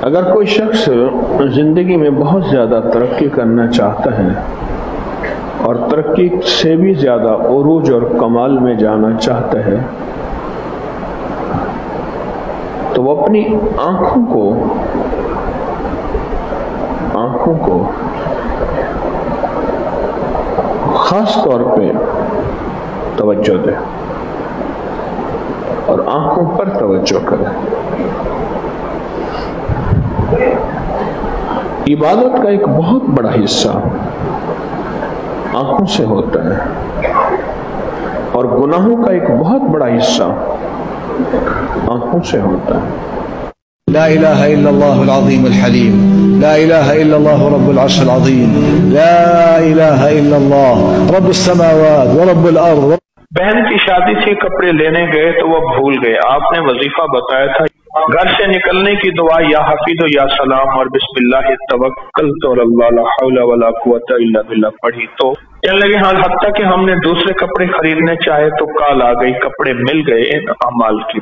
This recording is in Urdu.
اگر کوئی شخص زندگی میں بہت زیادہ ترقی کرنا چاہتا ہے اور ترقی سے بھی زیادہ عروج اور کمال میں جانا چاہتا ہے تو وہ اپنی آنکھوں کو خاص طور پہ توجہ دے اور آنکھوں پر توجہ کرے۔ عبادت کا ایک بہت بڑا حصہ آنکھوں سے ہوتا ہے اور گناہوں کا ایک بہت بڑا حصہ آنکھوں سے ہوتا ہے۔ لا الہ الا اللہ العظیم الحلیم، لا الہ الا اللہ رب العرش العظیم، لا الہ الا اللہ رب السماوات ورب الارض۔ بہن کی شادی سے کپڑے لینے گئے تو وہ بھول گئے۔ آپ نے وظیفہ بتایا تھا، گھر سے نکلنے کی دعا یا حفیظ و یا سلام اور بسم اللہ توکلت علی اللہ لا حول ولا قوت الا باللہ پڑھی تو کہنے لگے ہاں، حتیٰ کہ ہم نے دوسرے کپڑے خریدنے چاہے تو کال آ گئی، کپڑے مل گئے ان اعمال کی۔